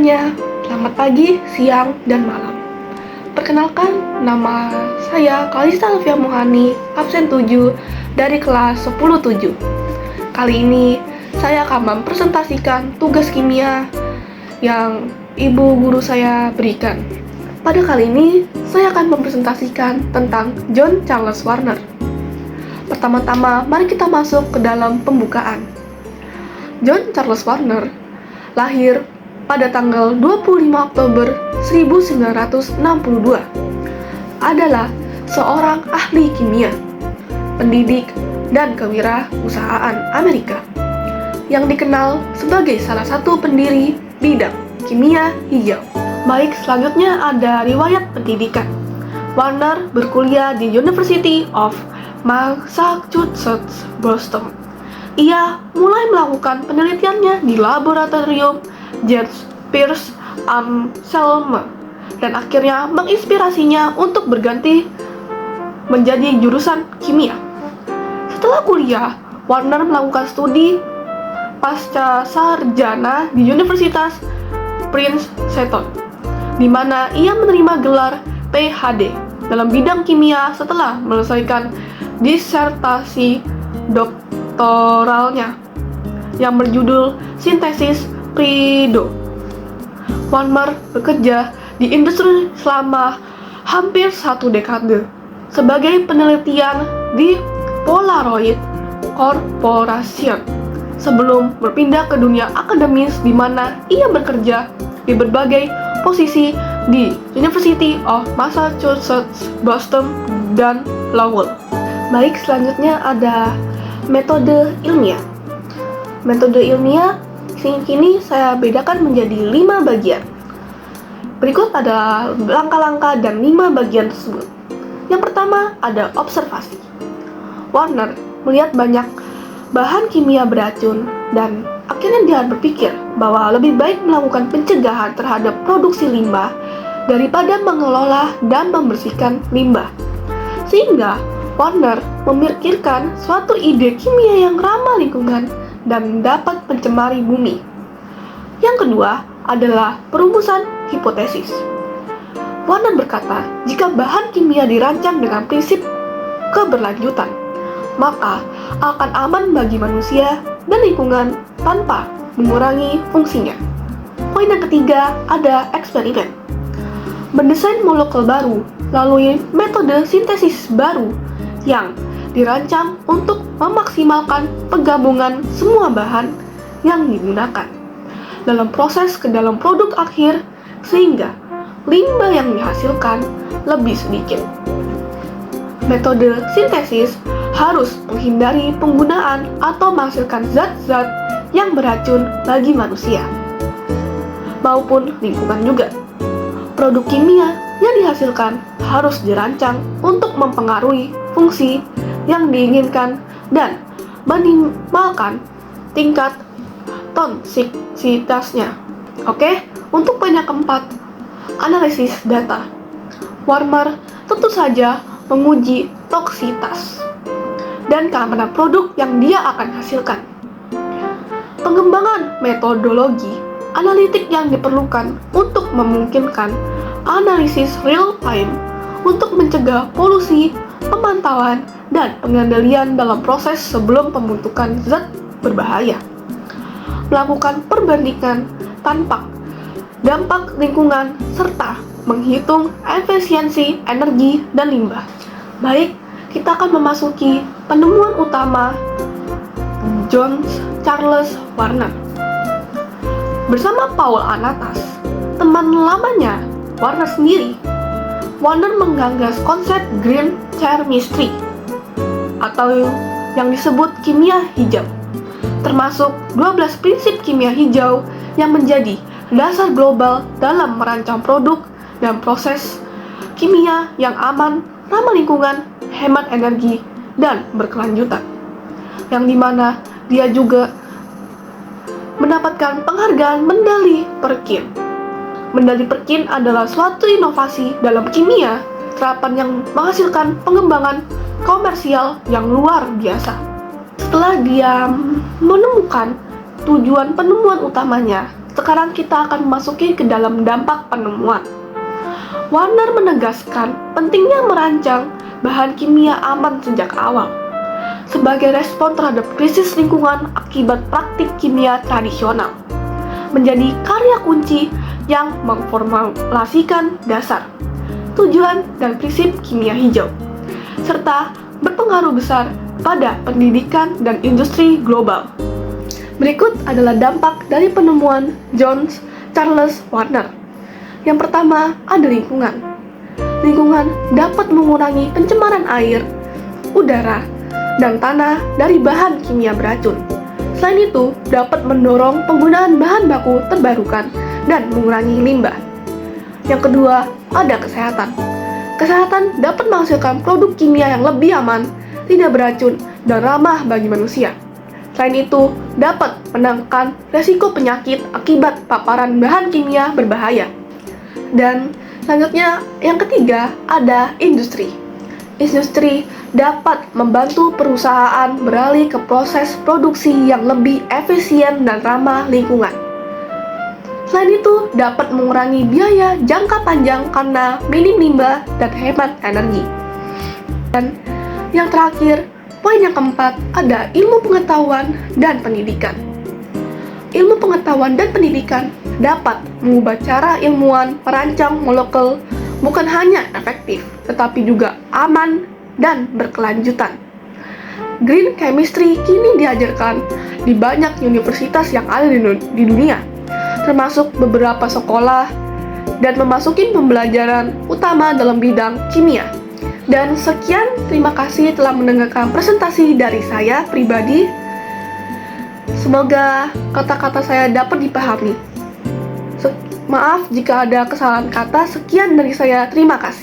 semuanya, selamat pagi, siang, dan malam. Perkenalkan, nama saya Kalista Alfia Muhani, absen 7 dari kelas 10-7. Kali ini, saya akan mempresentasikan tugas kimia yang ibu guru saya berikan. Pada kali ini, saya akan mempresentasikan tentang John Charles Warner. Pertama-tama, mari kita masuk ke dalam pembukaan. John Charles Warner lahir pada tanggal 25 Oktober 1962. Adalah seorang ahli kimia, pendidik, dan kewirausahaan Amerika yang dikenal sebagai salah satu pendiri bidang kimia hijau. Baik, selanjutnya ada riwayat pendidikan. Warner berkuliah di University of Massachusetts, Boston. Ia mulai melakukan penelitiannya di laboratorium James Pierce Anselme dan akhirnya menginspirasinya untuk berganti menjadi jurusan kimia. Setelah kuliah, Warner melakukan studi pasca sarjana di Universitas Princeton, di mana ia menerima gelar PhD dalam bidang kimia setelah menyelesaikan disertasi doktoralnya yang berjudul Sintesis Prideaux. Warner bekerja di industri selama hampir 1 dekade sebagai penelitian di Polaroid Corporation sebelum berpindah ke dunia akademis di mana ia bekerja di berbagai posisi di University of Massachusetts, Boston, dan Lowell. Baik, selanjutnya ada metode ilmiah. Metode ilmiah kini saya bedakan menjadi 5 bagian. Berikut adalah langkah-langkah dan 5 bagian tersebut. Yang pertama ada observasi. Warner melihat banyak bahan kimia beracun dan akhirnya dia berpikir bahwa lebih baik melakukan pencegahan terhadap produksi limbah daripada mengelola dan membersihkan limbah. Sehingga Warner memikirkan suatu ide kimia yang ramah lingkungan dan dapat mencemari bumi. Yang kedua adalah perumusan hipotesis. Warner berkata, jika bahan kimia dirancang dengan prinsip keberlanjutan, maka akan aman bagi manusia dan lingkungan tanpa mengurangi fungsinya. Poin yang ketiga ada eksperimen. Mendesain molekul baru melalui metode sintesis baru yang dirancang untuk memaksimalkan penggabungan semua bahan yang digunakan dalam proses ke dalam produk akhir sehingga limbah yang dihasilkan lebih sedikit. Metode sintesis harus menghindari penggunaan atau menghasilkan zat-zat yang beracun bagi manusia maupun lingkungan juga. Produk kimia yang dihasilkan harus dirancang untuk mempengaruhi fungsi yang diinginkan dan minimalkan tingkat toksisitasnya. Oke, untuk poin yang keempat, analisis data. Warner tentu saja menguji toksitas dan keamanan produk yang dia akan hasilkan. Pengembangan metodologi analitik yang diperlukan untuk memungkinkan analisis real time untuk mencegah polusi, pemantauan, dan pengendalian dalam proses sebelum pembentukan zat berbahaya. Melakukan perbandingan dampak lingkungan, serta menghitung efisiensi energi dan limbah. Baik, kita akan memasuki penemuan utama John Charles Warner. Bersama Paul Anatas, teman lamanya Warner sendiri, Warner menggagas konsep green chemistry atau yang disebut kimia hijau, termasuk 12 prinsip kimia hijau yang menjadi dasar global dalam merancang produk dan proses kimia yang aman, ramah lingkungan, hemat energi, dan berkelanjutan. Yang dimana dia juga mendapatkan penghargaan medali Perkin. Medali Perkin adalah suatu inovasi dalam kimia, terapan yang menghasilkan pengembangan komersial yang luar biasa. Setelah dia menemukan tujuan penemuan utamanya, sekarang kita akan memasuki ke dalam dampak penemuan. Warner menegaskan pentingnya merancang bahan kimia aman sejak awal sebagai respon terhadap krisis lingkungan akibat praktik kimia tradisional, menjadi karya kunci yang memformulasikan dasar, tujuan, dan prinsip kimia hijau, serta berpengaruh besar pada pendidikan dan industri global. Berikut adalah dampak dari penemuan John Charles Warner. Yang pertama, ada lingkungan. Lingkungan dapat mengurangi pencemaran air, udara, dan tanah dari bahan kimia beracun. Selain itu, dapat mendorong penggunaan bahan baku terbarukan dan mengurangi limbah. Yang kedua, ada kesehatan. Kesehatan dapat menghasilkan produk kimia yang lebih aman, tidak beracun, dan ramah bagi manusia. Selain itu, dapat menekan resiko penyakit akibat paparan bahan kimia berbahaya. Dan selanjutnya, yang ketiga, ada industri. Industri dapat membantu perusahaan beralih ke proses produksi yang lebih efisien dan ramah lingkungan. Selain itu, dapat mengurangi biaya jangka panjang karena minim limbah dan hemat energi. Dan yang terakhir, poin yang keempat, ada ilmu pengetahuan dan pendidikan. Ilmu pengetahuan dan pendidikan dapat mengubah cara ilmuwan merancang molekul bukan hanya efektif, tetapi juga aman dan berkelanjutan. Green chemistry kini diajarkan di banyak universitas yang ada di dunia, termasuk beberapa sekolah, dan memasuki pembelajaran utama dalam bidang kimia. Dan sekian, terima kasih telah mendengarkan presentasi dari saya pribadi. Semoga kata-kata saya dapat dipahami. Maaf jika ada kesalahan kata. Sekian dari saya, terima kasih.